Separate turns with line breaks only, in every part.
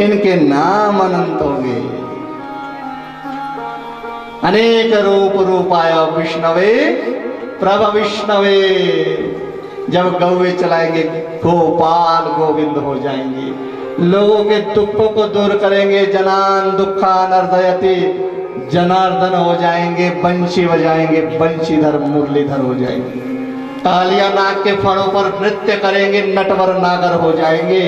इनके नाम अनंत होंगे। अनेक रूप रूपाय विष्णवे प्रभ विष्णवे। जब गौवे चलाएंगे गोपाल गोविंद हो जाएंगे, लोगों के दुखों को दूर करेंगे। जनान दुखानर्दयति, जनार्दन हो जाएंगे। बंशी बजाएंगे, बंशीधर मुरलीधर हो जाएंगे। कालिया नाग के फणों पर नृत्य करेंगे, नटवर नागर हो जाएंगे।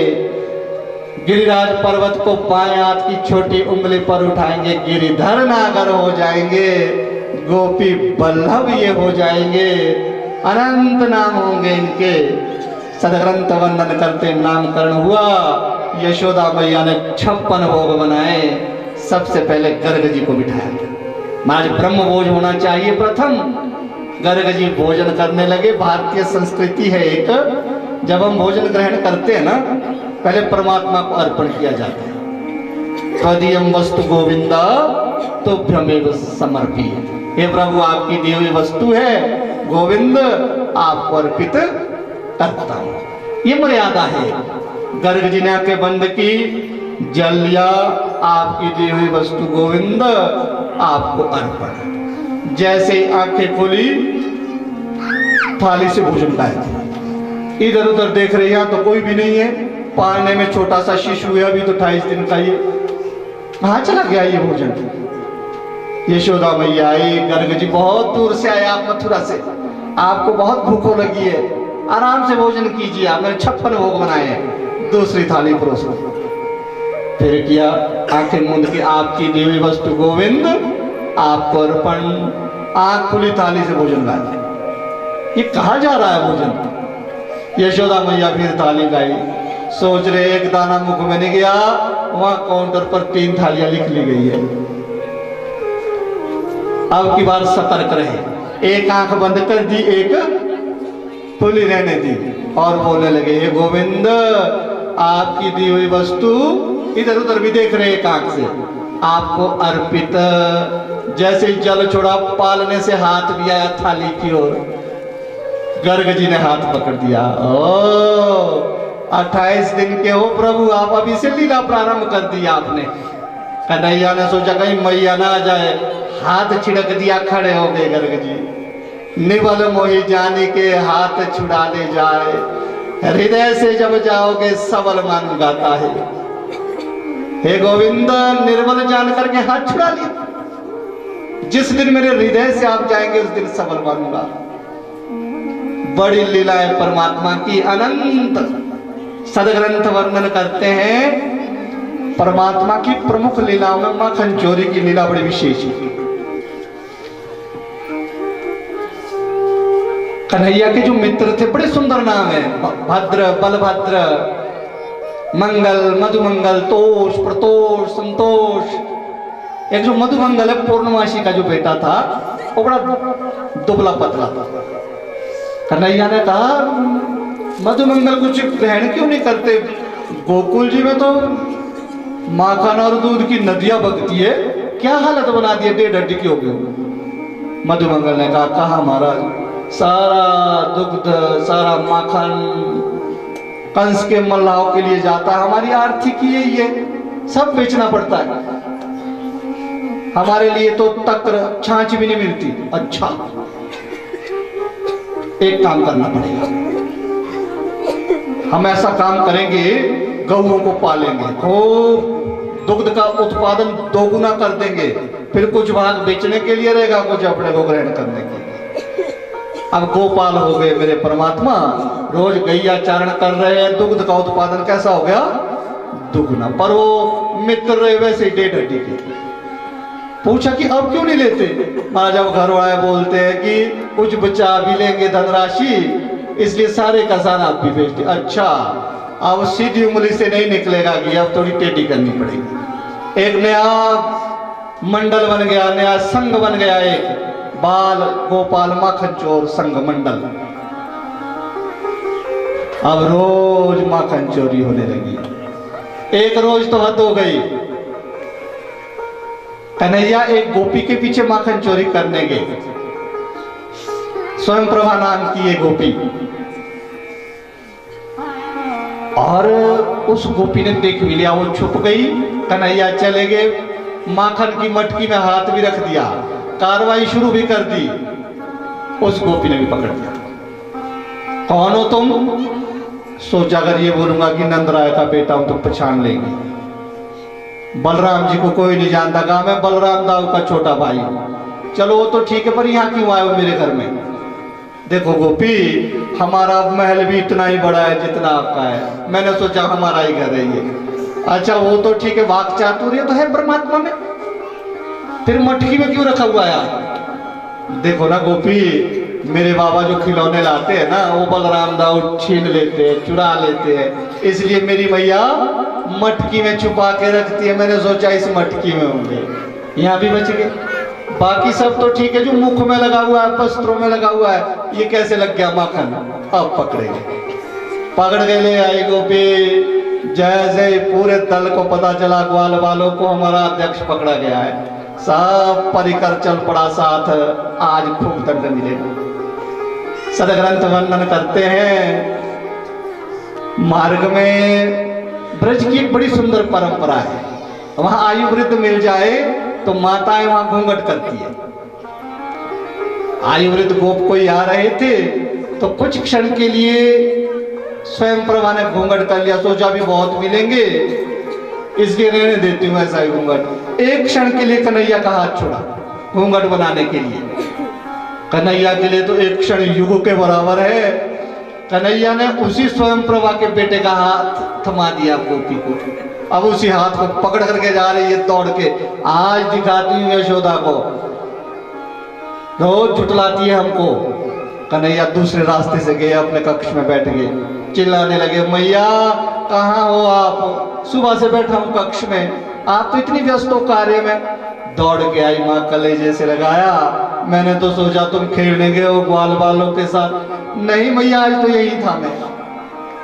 गिरिराज पर्वत को बाएं हाथ की छोटी उंगली पर उठाएंगे, गिरिधर नागर हो जाएंगे। गोपी बल्लभ ये हो जाएंगे। अनंत नाम होंगे इनके। सदग्रंथ वर्णन करते नामकरण हुआ। यशोदा मैया ने 56 भोग बनाए। सबसे पहले गर्ग जी को बिठाया। महाराज ब्रह्म भोज होना चाहिए प्रथम। गर्ग जी भोजन करने लगे। भारतीय संस्कृति है एक, जब हम भोजन ग्रहण करते हैं ना, पहले परमात्मा को अर्पण किया जाता है। त्वदीयं वस्तु गोविंदा तुभ्यमेव समर्पित। हे प्रभु, आपकी दी हुई वस्तु है गोविंद, आपको अर्पित करता हूं। ये मर्यादा है। गर्ग जी ने आंखें बंद की, जल लिया, आपकी दी हुई वस्तु गोविंद आपको अर्पण। जैसे आंखें खुली, थाली से भोजन खाया। इधर उधर देख रहे हैं तो कोई भी नहीं है। पालने में छोटा सा शिशु है, अभी तो 28 दिन का ये, कहाँ चला गया ये भोजन? यशोदा मैया आई, गर्ग जी बहुत दूर से आए आप मथुरा से, आपको बहुत भूखो लगी है, आराम से भोजन कीजिए। आपने 56 भोग बनाए हैं। दूसरी थाली परोसो। फिर किया, आंखें मूंद के आपकी दी हुई वस्तु गोविंद आपको अर्पण। आंख खुली, थाली से भोजन गाया। ये कहा जा रहा है भोजन? यशोदा मैया फिर थाली गाई। सोच रहे एक दाना मुख में नहीं गया, वहां काउंटर पर 3 थालियां लिख ली गई है। अब की बार सतर्क रहे। एक आंख बंद कर दी, एक खुली रहने दी और बोलने लगे, हे गोविंद, आपकी दी हुई वस्तु, इधर उधर भी देख रहे एक आंख से, आपको अर्पित। जैसे ही जल छोड़ा, पालने से हाथ भी आया थाली की ओर। गर्ग जी ने हाथ पकड़ दिया। ओ 28 दिन के हो प्रभु, आप अभी से लीला प्रारंभ कर दी आपने। कन्हैया ने सोचा कहीं मैया ना आ जाए, हाथ छिड़क दिया, खड़े हो गए गर्ग जी। निवल मोहि जानी के हाथ छुड़ा ले जाए, हृदय से जब जाओगे सबल मन गाता है। हे गोविंद, निर्बल जान करके हाथ छुड़ा लिया। जिस दिन मेरे हृदय से आप जाएंगे उस दिन सबल बनूंगा। बड़ी लीला है परमात्मा की, अनंत। सदग्रंथ वर्णन करते हैं परमात्मा की प्रमुख लीलाओं में माखन चोरी की लीला बड़ी विशेष है। कन्हैया के जो मित्र थे, बड़े सुंदर नाम है, भद्र, बलभद्र, मंगल, मधुमंगल, तोष, प्रतोष, संतोष। एक जो मधुमंगल है, पूर्णमासी का जो बेटा था, वो बड़ा दुबला पतला था। कन्हैया ने कहा, मधुमंगल कुछ ग्रहण क्यों नहीं करते? गोकुल जी में तो माखन और दूध की नदियां बगती है, क्या हालत बना दी है, 1.5 हड्डी की हो गई। मधुमंगल ने कहा महाराज, सारा दुग्ध, सारा माखन कंस के मल्लाहों के लिए जाता है। हमारी आर्थिक ये सब बेचना पड़ता है। हमारे लिए तो तक्र छाछ भी नहीं मिलती। अच्छा, एक काम करना पड़ेगा, हम ऐसा काम करेंगे, गौओं को पालेंगे, खूब दुग्ध का उत्पादन 2 गुना कर देंगे, फिर कुछ भाग बेचने के लिए रहेगा, कुछ अपने को ग्रहण करने के लिए। अब गोपाल हो गए मेरे परमात्मा, रोज गैया चारण कर रहे हैं, दुग्ध का उत्पादन कैसा हो गया? 2 गुना। पर वो मित्र रहे वैसे 1.5 हड्डी के। पूछा कि अब क्यों नहीं लेते? महाराज अब घर वाले बोलते हैं कि कुछ बचा भी लेंगे धनराशि, इसलिए सारे का सारा आप भी बेचते। अच्छा, अब सीधी उंगली से नहीं निकलेगा कि अब थोड़ी टेढ़ी करनी पड़ेगी। एक नया मंडल बन गया, नया संघ बन गया, एक बाल गोपाल माखन चोर संघ मंडल। अब रोज माखन चोरी होने लगी। एक रोज तो हद हो गई। कन्हैया एक गोपी के पीछे माखन चोरी करने गए। स्वयं प्रभा नाम की ये गोपी, और उस गोपी ने देख भी लिया, वो छुप गई। कन्हैया चले गए, माखन की मटकी में हाथ भी रख दिया, कार्रवाई शुरू भी कर दी। उस गोपी ने भी पकड़ दिया। कौन हो तुम? सोचा अगर ये बोलूंगा कि नंद राय का बेटा हूं तो पहचान लेंगे। बलराम जी को कोई नहीं जानता, कहा मैं बलराम दाऊ का छोटा भाई हूं। चलो वो तो ठीक है, पर यहाँ क्यों आए हो मेरे घर में? देखो गोपी, हमारा महल भी इतना ही बड़ा है जितना आपका है। मैंने सोचा हमारा ही घर है ये। अच्छा वो तो ठीक है, वाक चातुर्य तो है परमात्मा में, फिर मटकी में क्यों रखा हुआ है? देखो ना गोपी, मेरे बाबा जो खिलौने लाते हैं ना, वो बलराम दाऊ छीन लेते हैं, चुरा लेते हैं, इसलिए मेरी मैया मटकी में छुपा के रखती है। मैंने सोचा इस मटकी में होंगे, यहाँ भी बच गए। बाकी सब तो ठीक है, जो मुख में लगा हुआ है, वस्त्रों में लगा हुआ है, ये कैसे लग गया माखन? अब पकड़ेंगे। पकड़ के ले आई गोपी। जैसे पूरे दल को पता चला, ग्वाल वालों को हमारा अध्यक्ष पकड़ा गया है, सब परिकर चल पड़ा साथ। आज खूब दंड मिलेगा। सदग्रंथ वर्णन करते हैं, मार्ग में ब्रज की एक बड़ी सुंदर परंपरा है। वहां आयु वृद्ध मिल जाए तो माताएं वहां घूंघट करती है। आयु वृद्ध गोप कोई आ रहे थे तो कुछ क्षण के लिए स्वयं प्रभा ने घूंघट कर लिया। सोचा भी बहुत मिलेंगे, इसलिए रहने देती हूँ ऐसा ही घूंघट। एक क्षण के लिए कन्हैया का हाथ छोड़ा घूंघट बनाने के लिए। कन्हैया के लिए तो एक क्षण युग के बराबर है। कन्हैया ने उसी स्वयं प्रभा के बेटे का हाथ थमा दिया गोपी को। अब उसी हाथ को पकड़ करके जा रही है दौड़ के। आज दिखाती हूँ यशोदा को, रोज झुटलाती है हमको। कन्हैया दूसरे रास्ते से गए, अपने कक्ष में बैठ गए, चिल्लाने लगे, मैया कहाँ हो आप? सुबह से बैठा हूँ कक्ष में, आप तो इतनी व्यस्त हो कार्य में। दौड़ के आई माँ, कलेजे से लगाया। मैंने तो सोचा तुम खेलने गए हो ग्वाल वालों के साथ। नहीं मैया, आज तो यही था मैं।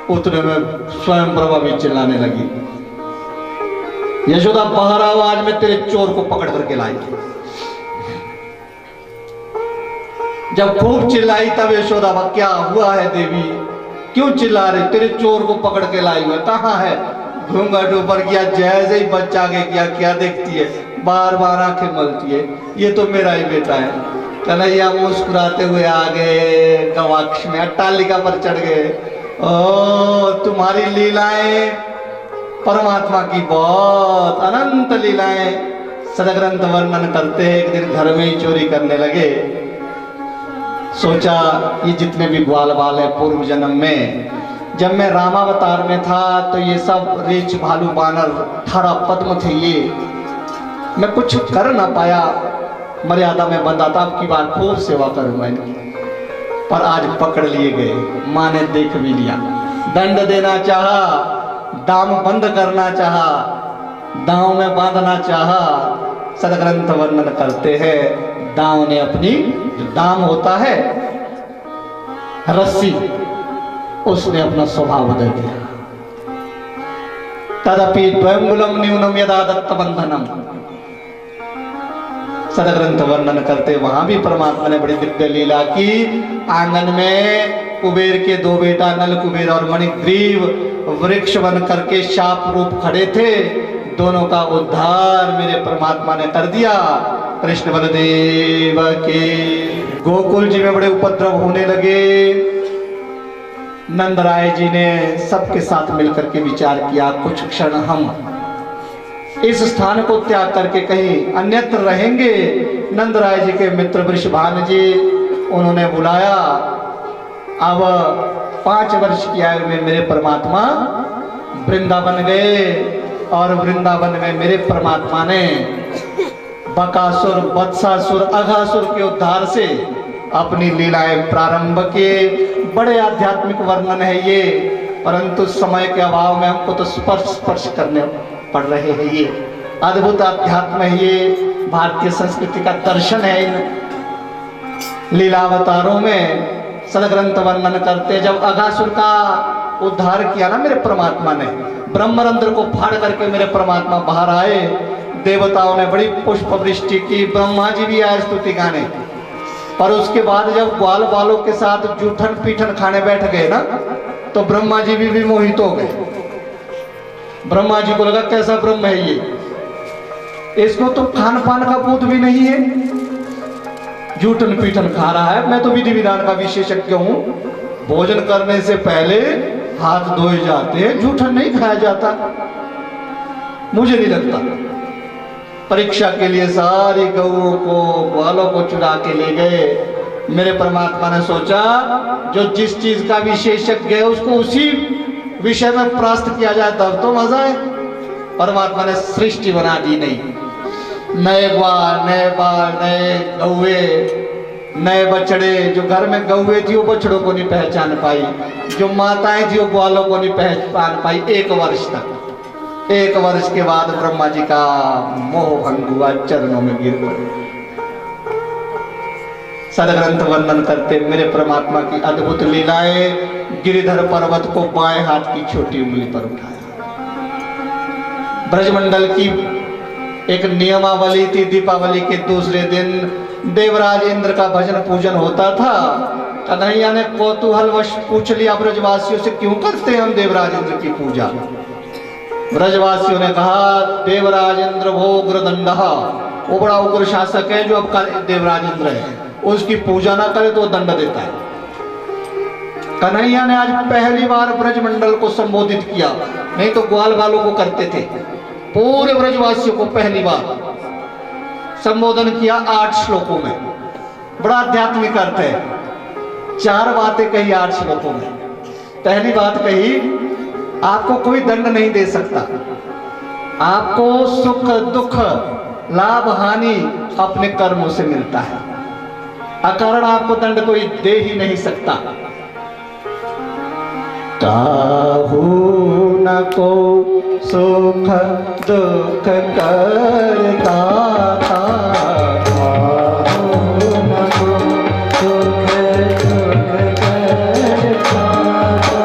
उतने में स्वयं प्रभा भी चिल्लाने लगी, यशोदा बाहर आओ, आज मैं तेरे चोर को पकड़ करके लाई। जब खूब चिल्लाई तब यशोदा, क्या हुआ है देवी, क्यों चिल्ला रहे? तेरे चोर को पकड़ के लाई हुआ, कहाँ है? घूंघट ऊपर किया, जैसे ही बच्चा के किया, क्या देखती है? बार बार आंखें मलती है, ये तो मेरा ही बेटा है। कन्हैया मुस्कुराते हुए आ गए गवाक्ष में, अट्टालिका पर चढ़ गए। ओ तुम्हारी लीलाएं परमात्मा की बहुत अनंत लीलाएं। सदग्रंथ वर्णन करते हैं, एक दिन घर में ही चोरी करने लगे। सोचा ये जितने भी ग्वाल बाल है, पूर्व जन्म में जब मैं रामावतार में था तो ये सब रीछ भालू बानर थारा पद्म थे, ये मैं कुछ कर ना पाया, मर्यादा में बंधा था। अब की बार खूब सेवा करूंगा इनकी। पर आज पकड़ लिए गए, माँ ने देख भी लिया, दंड देना चाहा, दाम बंद करना चाहा, दांव में बांधना चाहा। सदग्रंथ वर्णन करते हैं, दांव ने अपनी, जो दाम होता है रस्सी, उसने अपना स्वभाव बदल दिया। तदपि द्वयंगुलम न्यूनम यदा दत्त बंधनम। सदग्रंथ वर्णन करते, वहां भी परमात्मा ने बड़ी दिव्य लीला की। आंगन में कुबेर के दो बेटा नल कुबेर और मणिग्रीव वृक्ष बन करके शाप रूप खड़े थे, दोनों का उद्धार मेरे परमात्मा ने कर दिया। कृष्ण बलदेव के गोकुल जी में बड़े उपद्रव होने लगे। नंद राय जी ने सबके साथ मिलकर के विचार किया, कुछ क्षण हम इस स्थान को त्याग करके कहीं अन्यत्र रहेंगे। नंद राय जी के मित्र वृषभान जी, उन्होंने बुलाया। अब 5 वर्ष की आयु में मेरे परमात्मा वृंदावन गए, और वृंदावन में मेरे परमात्मा ने बकासुर, बत्सासुर, अघासुर के उद्धार से अपनी लीलाएं प्रारंभ किए। बड़े आध्यात्मिक वर्णन है ये, परंतु समय के अभाव में हमको तो स्पर्श करने पड़ रहे हैं। ये अद्भुत अध्यात्म है, ये भारतीय संस्कृति का दर्शन है। इन लीलावतारों में सदग्रंथ वर्णन करते, जब अघासुर का उद्धार किया ना मेरे परमात्मा ने, ब्रह्मरंध्र को फाड़ करके मेरे परमात्मा बाहर आए। देवताओं ने बड़ी पुष्प वृष्टि की, ब्रह्मा जी भी आए स्तुति गाने। पर उसके बाद जब ग्वाल बालों के साथ जूठन पीठन खाने बैठ गए ना, तो ब्रह्मा जी भी मोहित हो गए। ब्रह्मा जी को लगा कैसा ब्रह्म है ये, इसको तो खान पान का बोध भी नहीं है, जूठन पीठन खा रहा है। मैं तो विधि विधान का विशेषज्ञ हूं, भोजन करने से पहले हाथ धोए जाते हैं, जूठन नहीं खाया जाता। मुझे नहीं लगता। परीक्षा के लिए सारी गऊओं को ग्वालों को चुरा के ले गए। मेरे परमात्मा ने सोचा जो जिस चीज का विशेषज्ञ है उसको उसी विषय में प्रास्त किया जाए तब तो मजा है। परमात्मा ने सृष्टि बना दी नहीं, नए ग्वाल नए बाल नए गौवे नए बछड़े। जो घर में गौवे थी वो बछड़ों को नहीं पहचान पाई, जो माताएं थी वो ग्वालों को नहीं पहचान पाई। 1 वर्ष तक, 1 वर्ष के बाद ब्रह्मा जी का मोह भंग हुआ, चरणों में गिर पड़े। सदग्रंथ वर्णन करते मेरे परमात्मा की अद्भुत लीलाएं। गिरिधर पर्वत को बाएं हाथ की छोटी उंगली पर उठाया। ब्रजमंडल की एक नियमावली थी, दीपावली के दूसरे दिन देवराज इंद्र का भजन पूजन होता था। कन्हैया ने कौतूहलवश पूछ लिया ब्रजवासियों से, क्यों करते हैं हम देवराज इंद्र की पूजा? ब्रजवासियों ने कहा देवराज इंद्र वो उग्रदंडः, वो बड़ा उग्र शासक है जो अब का देवराज इंद्र है, उसकी पूजा ना करे तो दंड देता है। कन्हैया ने आज पहली बार ब्रजमंडल को संबोधित किया, नहीं तो ग्वाल बालों को करते थे। पूरे ब्रजवासियों को पहली बार संबोधन किया 8 श्लोकों में। बड़ा आध्यात्मिक अर्थ है। 4 बातें कही 8 श्लोकों में। पहली बात कही, आपको कोई दंड नहीं दे सकता, आपको सुख दुख लाभ हानि अपने कर्मों से मिलता है, अकारण आपको दंड कोई दे ही नहीं सकता। काहू न को सुख दुख करता था, काहू न को सुख दुख करता था,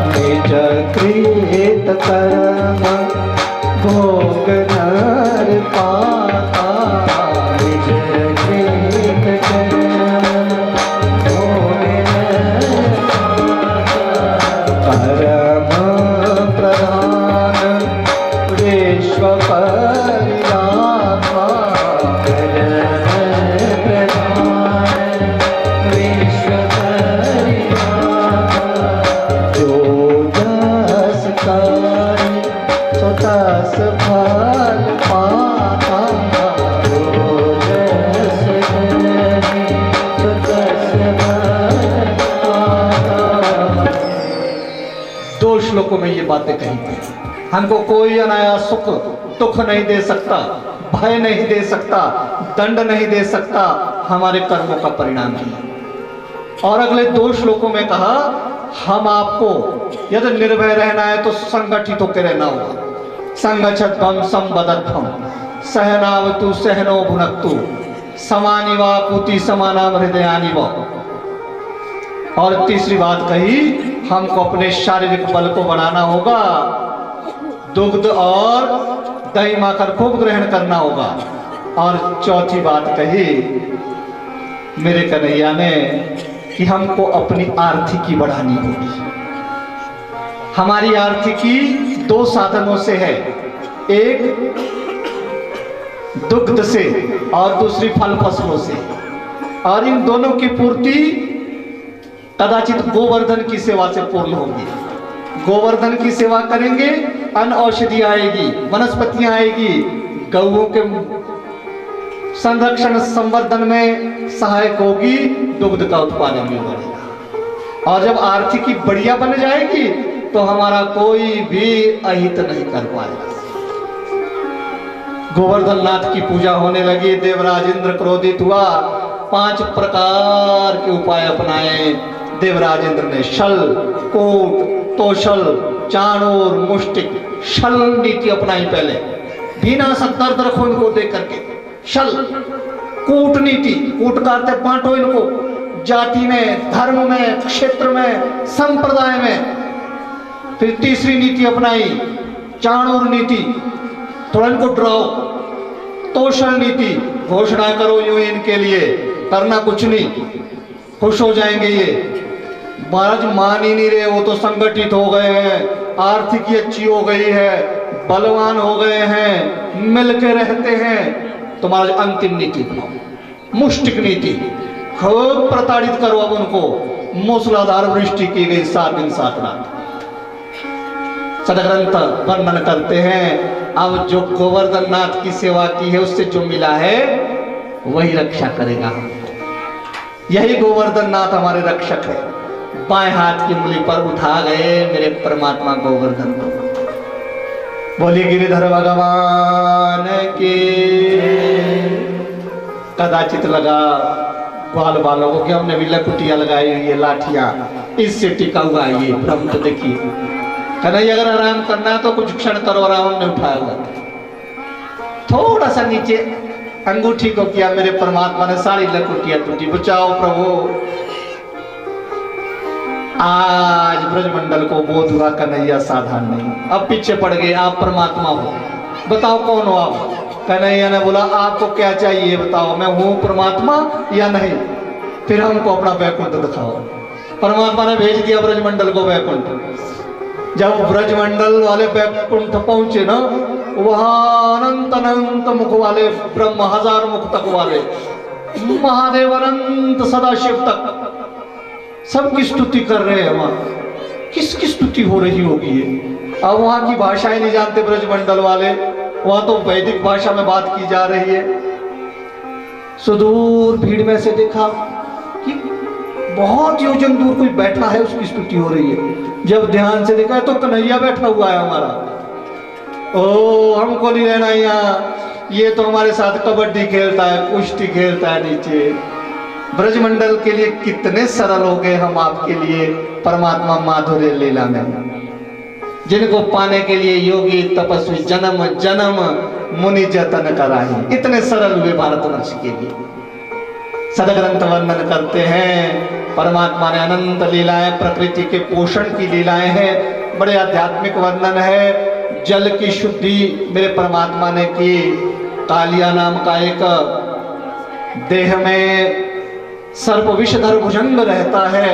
निज कृत कर्म भोग नर पाता, निज कृत कर्म भोग नर पाता, परम प्रधान विश्व परिराखा, परम प्रधान विश्व परिराखा, जो जस करे सो तस फल पाता, जो जस करे सो तस फल पाता। 2 श्लोकों में ये बातें कही गई। हमको कोई अनायास सुख दुख नहीं दे सकता, भय नहीं दे सकता, दंड नहीं दे सकता, हमारे कर्मों का परिणाम ही है। और अगले 2 श्लोकों में कहा हम आपको यदि निर्भय रहना है तो संगठित होकर रहना होगा। संगच्छध्वम संबद्धम सहनावतु सहनो भुनक्तु समानि वा पूति समानाम हृदयानि वा। और तीसरी बात कही हमको अपने शारीरिक बल को बढ़ाना होगा, दुग्ध और दही माखन खूब ग्रहण करना होगा। और चौथी बात कही मेरे कन्हैया ने कि हमको अपनी आर्थिकी बढ़ानी होगी। हमारी आर्थिकी 2 साधनों से है, एक दुग्ध से और दूसरी फल फसलों से। और इन दोनों की पूर्ति कदाचित गोवर्धन की सेवा से पूर्ण होगी। गोवर्धन की सेवा करेंगे, अन्न औषधि आएगी, वनस्पतियां आएगी, गौओं के संरक्षण संवर्धन में सहायक होगी, दुग्ध का उत्पादन भी बढ़ेगा। और जब आर्थिकी बढ़िया बन जाएगी तो हमारा कोई भी अहित नहीं कर पाएगा। गोवर्धन नाथ की पूजा होने लगी, देवराज इंद्र क्रोधित हुआ, 5 प्रकार के उपाय अपनाए देवराज इंद्र ने। छल, कूट, तोषल, चाणूर, मुष्टिक, छल नीति अपनाई पहले, बिना सत्तर खून को देख करके। छल, कूटनीति, कूट करते बांटो इनको जाति में, धर्म में, क्षेत्र में, संप्रदाय में। फिर तीसरी नीति अपनाई चाणूर नीति, थोड़ा इनको डराओ। तोषण नीति, घोषणा करो यूं इनके लिए, करना कुछ नहीं, खुश हो जाएंगे ये। महाराज मान ही नहीं रहे, वो तो संगठित हो गए हैं, आर्थिक अच्छी हो गई है, बलवान हो गए हैं, मिलके रहते हैं, तुम्हारा अंतिम नीति बनाओ, मुष्टिक नीति, खूब प्रताड़ित करो। अब उनको मूसलाधार वृष्टि की गई 7 दिन 7 रात। सदग्रंथ वर्णन करते हैं, अब जो गोवर्धन नाथ की सेवा की है उससे जो मिला है वही रक्षा करेगा। यही गोवर्धन नाथ हमारे रक्षक है। बाएं हाथ की उंगली पर उठा गए मेरे परमात्मा गोवर्धन को। बोली गिरिधर भगवान के। कदाचित लगा ग्वाल बालों को कि हमने भी लकुटियां लगाई हुई है, लाठियां, इससे टिका हुआ ये भ्रम। तो देखिए कन्हैया अगर आराम करना है तो कुछ क्षण करो, आराम ने उठाया हुआ थोड़ा सा नीचे अंगूठी को किया, मेरे परमात्मा ने सारी लकुटियां टूटी। बचाओ प्रभु। आज ब्रजमंडल को बोध हुआ कन्हैया साधारण नहीं, अब पीछे पड़ गए। आप परमात्मा हो, बताओ कौन हो आप? कन्हैया ने बोला आपको क्या चाहिए बताओ, मैं हूं परमात्मा या नहीं? फिर हमको अपना वैकुंठ दिखाओ। परमात्मा ने भेज दिया ब्रजमंडल को वैकुंठ। जब ब्रजमंडल वाले वैकुंठ पहुंचे ना, वहां अनंत अनंत मुख वाले ब्रह्म, 1000 मुख तक वाले महादेव, अनंत सदाशिव तक सबकी स्तुति कर रहे हैं। वहां किसकी स्तुति हो रही होगी? अब वहां की भाषाएं नहीं जानते ब्रजमंडल वाले, वहां तो वैदिक भाषा में बात की जा रही है। सुदूर भीड़ में से देखा कि बहुत योजन दूर कोई बैठा है, उसकी स्तुति हो रही है। जब ध्यान से देखा तो कन्हैया बैठा हुआ है हमारा। ओ हमको नहीं रहना यहाँ, ये तो हमारे साथ कबड्डी खेलता है, कुश्ती खेलता है नीचे। ब्रजमंडल के लिए कितने सरल हो गए हम आपके लिए परमात्मा माधुर्य लीला में, जिनको पाने के लिए योगी तपस्वी जन्म जन्म मुनि जतन कराही, इतने सरल हुए भारतवर्ष के लिए। सदग्रंथ वर्णन करते हैं परमात्मा ने अनंत लीलाएं, प्रकृति के पोषण की लीलाएं हैं, बड़े आध्यात्मिक वर्णन है। जल की शुद्धि मेरे परमात्मा ने की। कालिया नाम का एक देह में सर्प विषधर भुजंग रहता है।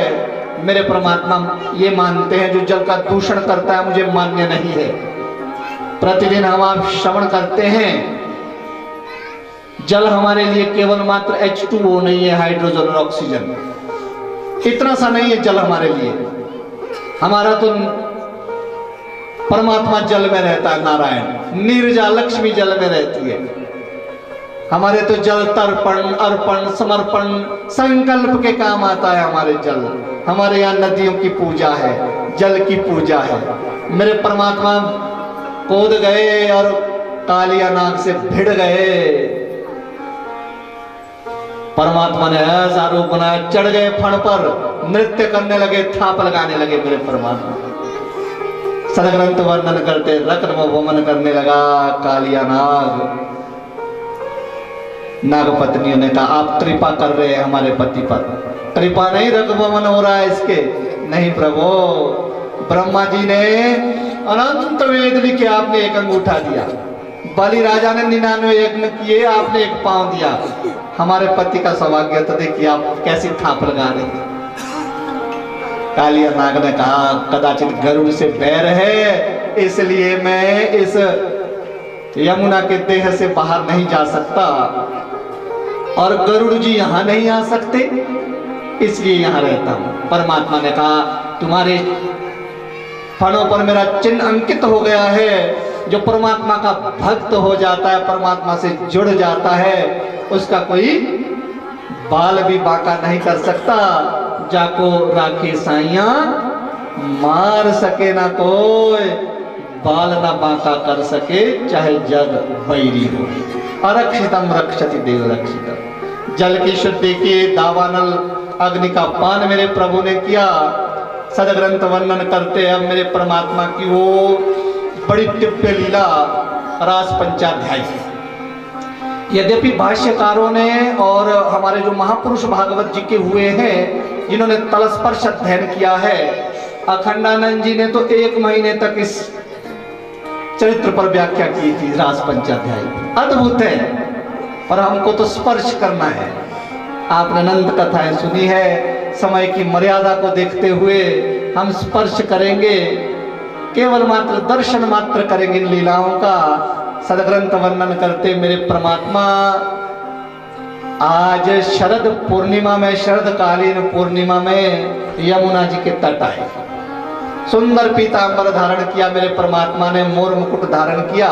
मेरे परमात्मा ये मानते हैं जो जल का दूषण करता है मुझे मान्य नहीं है। प्रतिदिन हम आप श्रवण करते हैं, जल हमारे लिए केवल मात्र H2O नहीं है, हाइड्रोजन और ऑक्सीजन, इतना सा नहीं है जल हमारे लिए। हमारा तो परमात्मा जल में रहता है, नारायण, नीरजा लक्ष्मी जल में रहती है। हमारे तो जल तर्पण, अर्पण, समर्पण, संकल्प के काम आता है। हमारे जल, हमारे यहाँ नदियों की पूजा है, जल की पूजा है। मेरे परमात्मा कूद गए और कालिया नाग से भिड़ गए। परमात्मा ने ऐसा रूप बनाया, चढ़ गए फण पर, नृत्य करने लगे, थाप लगाने लगे मेरे परमात्मा। सदग्रंथ वर्णन करते, रक्त वमन करने लगा कालिया नाग। नागपत्नियों ने कहा आप कृपा कर रहे हैं हमारे पति पर, कृपा नहीं रघुवमन हो रहा है इसके। नहीं प्रभु, ब्रह्मा जी ने अनंत वेद लिखे, आपने एक अंगूठा दिया। बलि राजा ने 99 यज्ञ किए, आपने एक पांव दिया। हमारे पति का सौभाग्य तो देखिए आप कैसी थाप लगा रहे हैं। कालिया नाग ने कहा कदाचित गरुड़ से बैर है, इसलिए मैं इस यमुना के देह से बाहर नहीं जा सकता, और गरुड़ जी यहां नहीं आ सकते, इसलिए यहां रहता हूं। परमात्मा ने कहा तुम्हारे फणों पर मेरा चिन्ह अंकित हो गया है। जो परमात्मा का भक्त हो जाता है, परमात्मा से जुड़ जाता है, उसका कोई बाल भी बांका नहीं कर सकता। जाको राखे साइया मार सके ना कोई, बाल ना बांका कर सके चाहे जग बैरी हो। अरक्षितम रक्षति देव रक्षितम। जल की शुद्धि की दावानल अग्नि का पान मेरे प्रभु ने किया। सदग्रंथ वर्णन करते अब मेरे परमात्मा की वो बड़ी दिव्य लीला रास पंचाध्याय। यद्यपि भाष्यकारों ने और हमारे जो महापुरुष भागवत जी के हुए हैं, जिन्होंने तलस्पर्श अध्ययन किया है, अखंडानंद जी ने तो 1 महीने तक इस चरित्र पर व्याख्या की थी। रास पंचाध्याय अद्भुत है, पर हमको तो स्पर्श करना है। आपने अनंत कथाएं सुनी है, समय की मर्यादा को देखते हुए हम स्पर्श करेंगे। केवल मात्र दर्शन मात्र करेंगे इन लीलाओं का, सदग्रंथ वर्णन करते मेरे परमात्मा। आज शरद पूर्णिमा में, शरदकालीन पूर्णिमा में यमुना जी के तट आए, सुंदर पीतांबर धारण किया मेरे परमात्मा ने, मोर मुकुट धारण किया,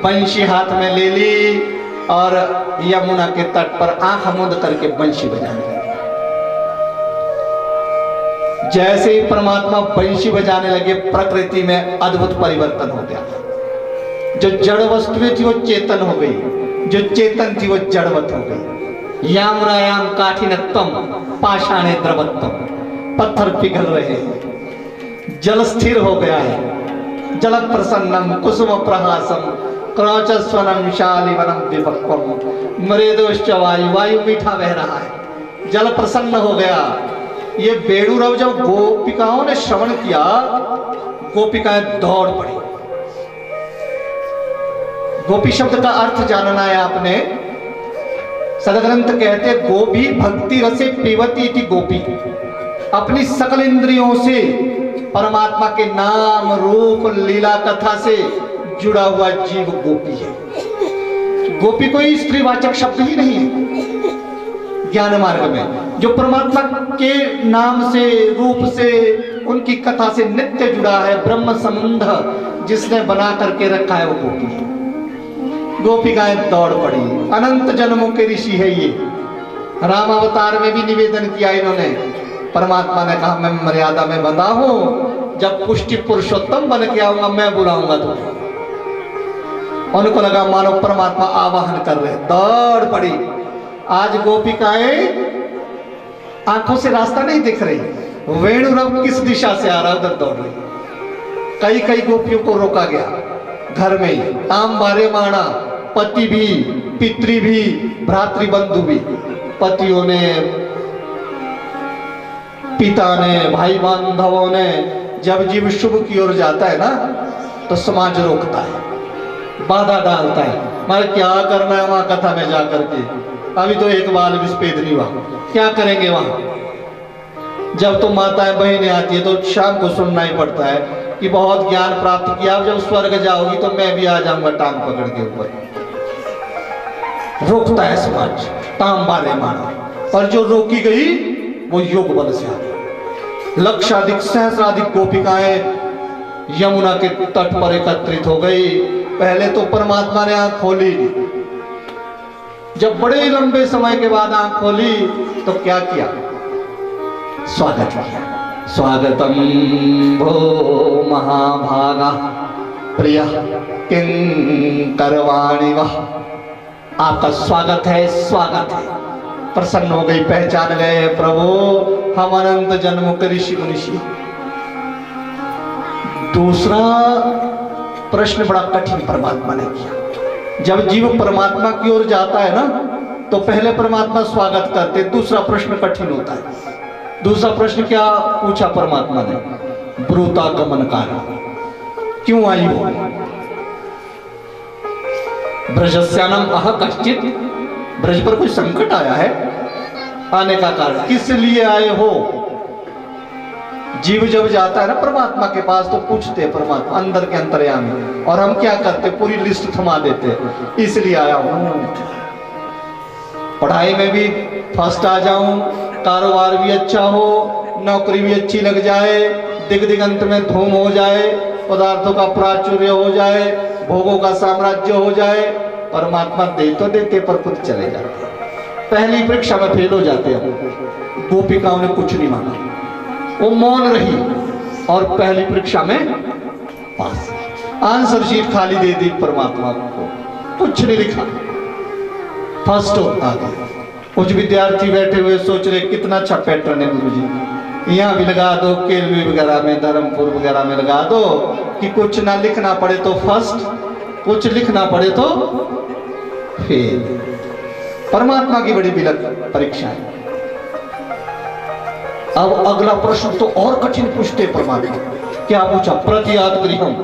बंशी हाथ में ले ली और यमुना के तट पर आंख मूंद करके बंशी बजाने लगे। जैसे ही परमात्मा बंशी बजाने लगे, प्रकृति में अद्भुत परिवर्तन हो गया। जो जड़ वस्तुएं थी वो चेतन हो गई, जो चेतन थी वो जड़वत हो गई। यामुनायाम काठिनत्वम पाषाणे द्रवत्वम, पत्थर पिघल रहे हैं, जल स्थिर हो गया है। जल प्रसन्नम कुसुम प्रहासम क्रौचस्वनम शालिवनम विपक्वम मृदुश्च वायु, वायु मीठा बह रहा है, जल प्रसन्न हो गया। ये बेड़ूरव जब गोपिकाओं ने श्रवण किया, गोपिकाएं दौड़ पड़ी। गोपी शब्द का अर्थ जानना है आपने। सदग्रंथ कहते गोपी भक्ति रसे पीवती थी गोपी, अपनी सकल इंद्रियों से परमात्मा के नाम रूप लीला कथा से जुड़ा हुआ जीव गोपी है। गोपी कोई स्त्रीवाचक शब्द ही नहीं है। ज्ञान मार्ग में जो परमात्मा के नाम से, रूप से, उनकी कथा से नित्य जुड़ा है, ब्रह्म संबंध जिसने बना करके रखा है वो गोपी है। गोपिकाएं दौड़ पड़ी। अनंत जन्मों के ऋषि है ये। राम अवतार में भी निवेदन किया इन्होंने। परमात्मा ने कहा मैं मर्यादा में बंधा हूं, जब पुष्टि पुरुषोत्तम बन के आऊंगा मैं बुलाऊंगा तुम्हें। उनको लगा मानो परमात्मा आवाहन कर रहे, दौड़ पड़ी। आज गोपिकाएं आंखों से रास्ता नहीं दिख रही, वेणुरव किस दिशा से आ रहा उधर दौड़ रही। कई कई गोपियों को रोका गया घर में ही। ताम बारे माणा, पति भी, पितृ भी, भ्रातृबंधु भी। पतियों ने, पिता ने, भाई बांधवों ने, जब जीव शुभ की ओर जाता है ना तो समाज रोकता है, बाधा डालता है। मारे क्या करना है वहां कथा में जाकर के, अभी तो एक बाल विस्पेद नहीं हुआ, क्या करेंगे वहां। जब तो माताएं बहनें आती है तो शाम को सुनना ही पड़ता है कि बहुत ज्ञान प्राप्त किया, जब स्वर्ग जाओगी तो मैं भी आ जाऊंगा टांग पकड़ के ऊपर। रोकता है समाज, ताम बारे माना। और जो रोकी गई वो योग बल से आ गई। लक्षाधिक सहस्राधिक गोपिकाएं यमुना के तट पर एकत्रित हो गई। पहले तो परमात्मा ने आंख खोली, जब बड़े लंबे समय के बाद आंख खोली तो क्या किया, स्वागत किया। स्वागतम भो महाभागा प्रिय किंकरवाणी वह, आपका स्वागत है, स्वागत है। प्रसन्न हो गई, पहचान गए प्रभु हम अनंत जन्मों के ऋषि मुनिषि। दूसरा प्रश्न बड़ा कठिन परमात्मा ने किया। जब जीव परमात्मा की ओर जाता है ना तो पहले परमात्मा स्वागत करते, दूसरा प्रश्न कठिन होता है। दूसरा प्रश्न क्या पूछा परमात्मा ने, ब्रूता गमन कारण, क्यों आई हो। ब्रजस्यानम अह कश्चित, ब्रज पर कोई संकट आया है, आने का कारण किस लिए आए हो। जीव जब जाता है ना परमात्मा के पास तो पूछते परमात्मा अंदर के अंतर्यामी, और हम क्या करते, पूरी लिस्ट थमा देते, इसलिए आया हूं, पढ़ाई में भी फर्स्ट आ जाऊं, कारोबार भी अच्छा हो, नौकरी भी अच्छी लग जाए, दिग दिगंत में धूम हो जाए, पदार्थों का प्राचुर्य हो जाए, भोगों का साम्राज्य हो जाए। परमात्मा दे तो देते पर खुद चले जाते। पहली परीक्षा में फेल हो जाते हैं। गोपिकाओं ने कुछ नहीं मांगा, वो मौन रही और पहली परीक्षा में पास। आंसर शीट खाली दे दी परमात्मा को, कुछ नहीं लिखा, फर्स्ट आ गया। कुछ विद्यार्थी बैठे हुए सोच रहे कितना अच्छा पैटर्न है गुरुजी, यहाँ भी लगा दो, केलवी वगैरह में, धर्मपुर वगैरह में लगा दो कि कुछ ना लिखना पड़े तो फर्स्ट, कुछ लिखना पड़े तो फेल। परमात्मा की बड़ी विलक परीक्षा है। अब अगला प्रश्न तो और कठिन पूछते परमात्मा। क्या पूछा, प्रतियात गृहम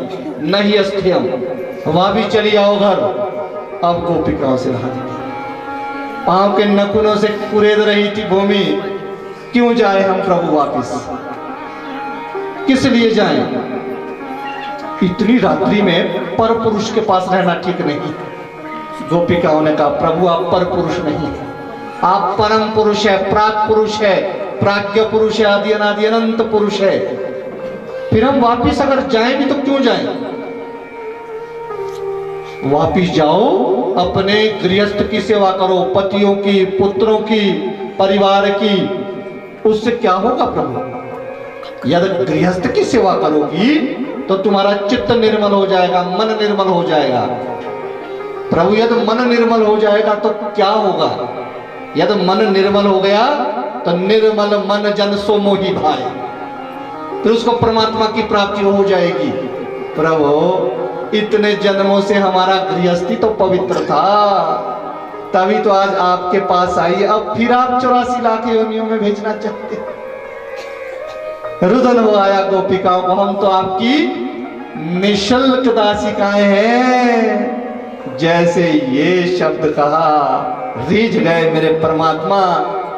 नहीं अस्थियम, वहां भी चली आओ घर। अब गोपिकाओं से रहा, पांव के नखुनों से कुरेद रही थी भूमि, क्यों जाए हम प्रभु वापिस, किस लिए जाएं। इतनी रात्रि में पर पुरुष के पास रहना ठीक नहीं। गोपिकाओं ने कहा प्रभु आप पर पुरुष नहीं, आप परम पुरुष है, प्राक पुरुष है, प्राज्ञ पुरुष है, आदि अनादि अनंत पुरुष है। फिर हम वापिस अगर जाएं भी तो क्यों जाएं? वापिस जाओ, अपने गृहस्थ की सेवा करो, पतियों की, पुत्रों की, परिवार की। उससे क्या होगा प्रभु? यदि गृहस्थ की सेवा करोगी तो तुम्हारा चित्त निर्मल हो जाएगा, मन निर्मल हो जाएगा। प्रभु यदि मन निर्मल हो जाएगा तो क्या होगा? यदि मन निर्मल हो गया तो निर्मल मन जन सो मोहि भाई, तो उसको परमात्मा की प्राप्ति हो जाएगी। प्रभु इतने जन्मों से हमारा गृहस्थी तो पवित्र था, तभी तो आज आपके पास आई, अब फिर आप 84 लाख योनियों में भेजना चाहते। रुदन हो आया गोपिकाओं को, हम तो आपकी निशुल्क दासिकाएं हैं। जैसे ये शब्द कहा, रीझ गए मेरे परमात्मा,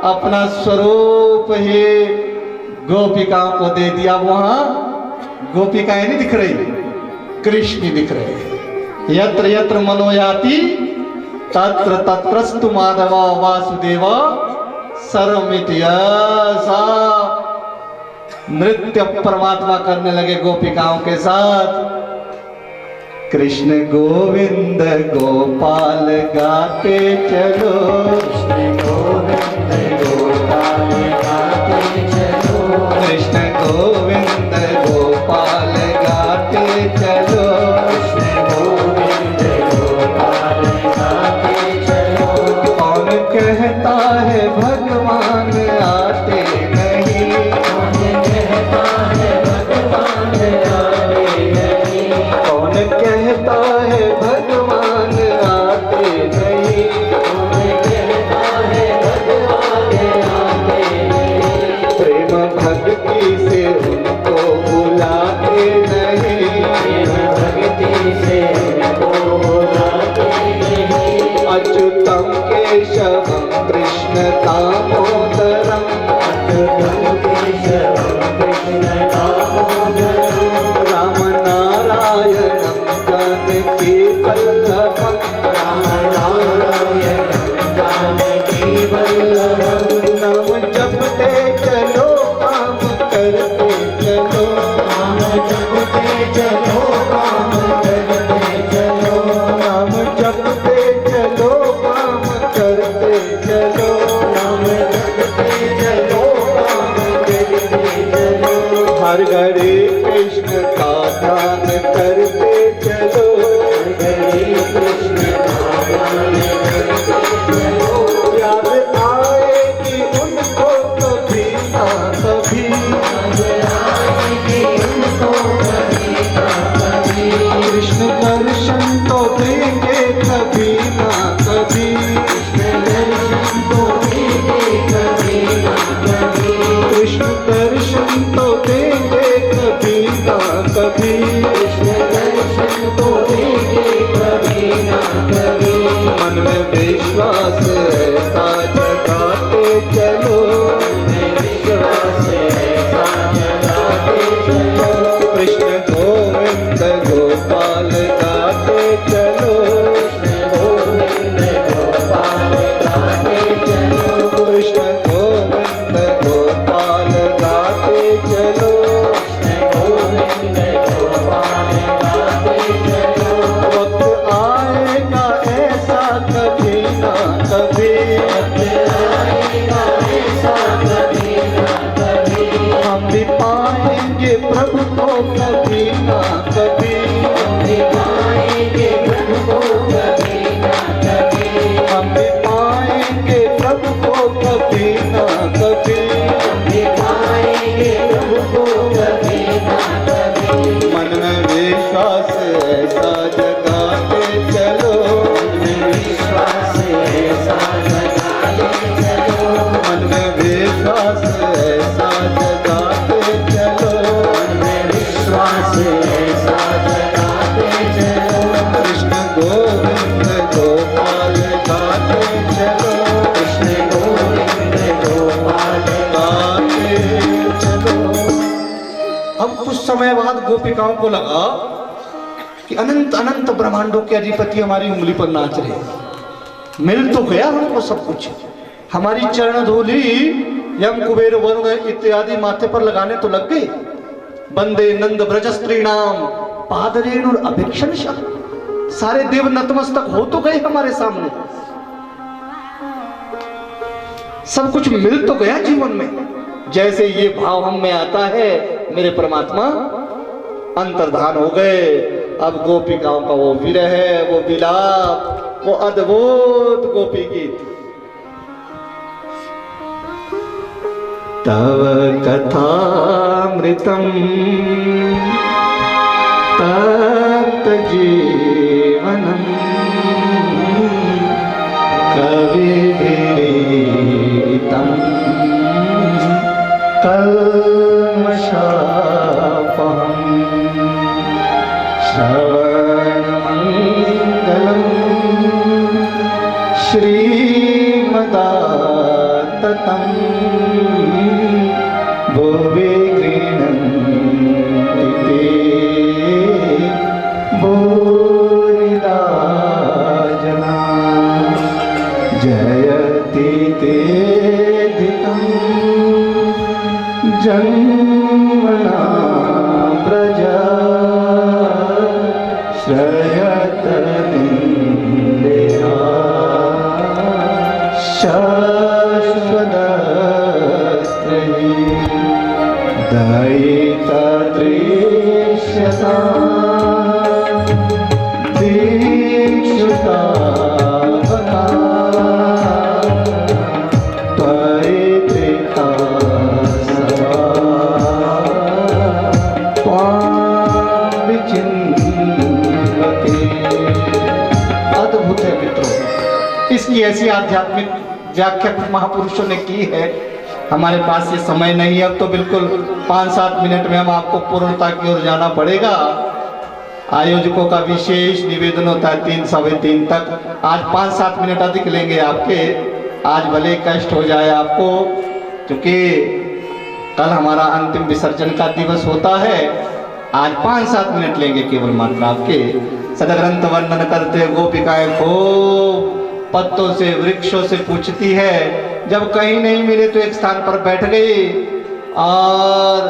अपना स्वरूप ही गोपिकाओं को दे दिया। वहां गोपिकाएं नहीं दिख रही, कृष्ण दिख रहे। यत्र यत्र मनोयाति तत्र तत्रस्तु माधव वासुदेव सर्वमिति। ऐसा नृत्य परमात्मा करने लगे गोपिकाओं के साथ। कृष्ण गोविंद गोपाल गाते चलो, कृष्ण गोविंद गोपाल गाते चलो, कृष्ण गोविंद गोपाल गाते चलो, कृष्ण गोविंद गोपाल गाते चलो। कौन कहता है भगवान आते नहीं, कौन कहता है भगवान आते नहीं, कौन कहता है भगवान आते नहीं, कौन कहता है भगवान आते नहीं। प्रेम भक्ति से उनको बुलाते नहीं, प्रेम भक्ति से उनको बुलाते नहीं। अच्युतम केशवम कृष्ण दामोदरम, अच्युतम केशवम कृष्ण दामोदरम। राम नारायणम जानकी वल्लभम, राम नारायणम जानकी वल्लभम। नाम जपते चलो काम करते चलो, नाम जपते चलो काम करते चलो, नाम जपते चलो काम करते चलो, नाम जपते चलो काम करते चलो। हर घड़ी कृष्ण का ध्यान करते चलो, हर घड़ी कृष्ण का ध्यान करते चलो। याद आएगी उनको कभी ना कभी, याद आएगी उनको कभी ना कभी। कृष्ण दर्शन तो देंगे कभी ना कभी, कृष्ण दर्शन तो देंगे कभी ना कभी, कृष्ण दर्शन तो देंगे कभी ना कभी, कृष्ण दर्शन तो देंगे कभी ना कभी। मन में विश्वास ऐसा जगाते चलो, मन में विश्वास ऐसा जगाते चलो। कृष्ण गोविंद गोपाल गाते चलो, कृष्ण गोविंद गोपाल गाते चलो, कृष्ण गोविंद गोपाल गाते चलो, कृष्ण गोविंद गोपाल गाते चलो। वक्त आएगा ऐसा कभी ना कभी, वक्त आएगा ऐसा कभी ना कभी। हम भी पाएंगे प्रभु को कभी ना कभी, हम भी पाएंगे प्रभु को कभी ना कभी, हम भी पाएंगे प्रभु को कभी ना कभी, हम भी पाएंगे प्रभु को कभी ना कभी। मन में विश्वास ऐसा जगाते चलो, मन में विश्वास ऐसा जगाते चलो, मन में विश्वास ऐसा जगाते चलो, मन में विश्वास ऐसा जगाते चलो। कृष्ण गोविंद गोपाल गाते चलो, कृष्ण गोविंद गोपाल गाते चलो। अब कुछ समय बाद गोपिकाओं को लगा कि अनंत अनंत ब्रह्मांडों के अधिपति हमारी उंगली पर नाच रहे। मिल तो गया हमको सब कुछ, हमारी चरण धूलि यम कुबेर वरुण इत्यादि माथे पर लगाने तो लग गए। बंदे नंद ब्रज स्त्रीणाम पादरेणुर अभिक्षण शक, सारे देव नतमस्तक हो तो गए हमारे सामने, सब कुछ मिल तो गया जीवन में। जैसे ये भाव हम में आता है, मेरे परमात्मा अंतर्धान हो गए। अब गोपिकाओं का वो विरह, वो विलाप, वो अद्भुत गोपी गीत। तव कथामृतम तप्त जीवनम कविभिरीडितम कल्मषापहम् श्रवणमङ्गलम् श्रीमदाततम् भुवि गृह्णन्ति ते भूरिदा जना। जयति तेऽधिकम् जन्मना प्रजा श्रयत निन्दिता शाश्वतस्त्रयी दयिता दृश्यता दीक्षुता इसकी ऐसी आध्यात्मिक व्याख्या महापुरुषों ने की है। हमारे पास ये समय नहीं है, अब तो बिल्कुल 5-7 मिनट में हम आपको पूर्णता की ओर जाना पड़ेगा। आयोजकों का विशेष निवेदन होता है 3 सवा 3 तक। आज 5-7 मिनट अधिक लेंगे आपके, आज भले कष्ट हो जाए आपको, क्योंकि कल हमारा अंतिम विसर्जन का दिवस होता है। आज 5-7 मिनट लेंगे केवल मात्र आपके। सदग्रंथ वर्णन करते गोपिकाएं खूब पत्तों से वृक्षों से पूछती है, जब कहीं नहीं मिले तो एक स्थान पर बैठ गई और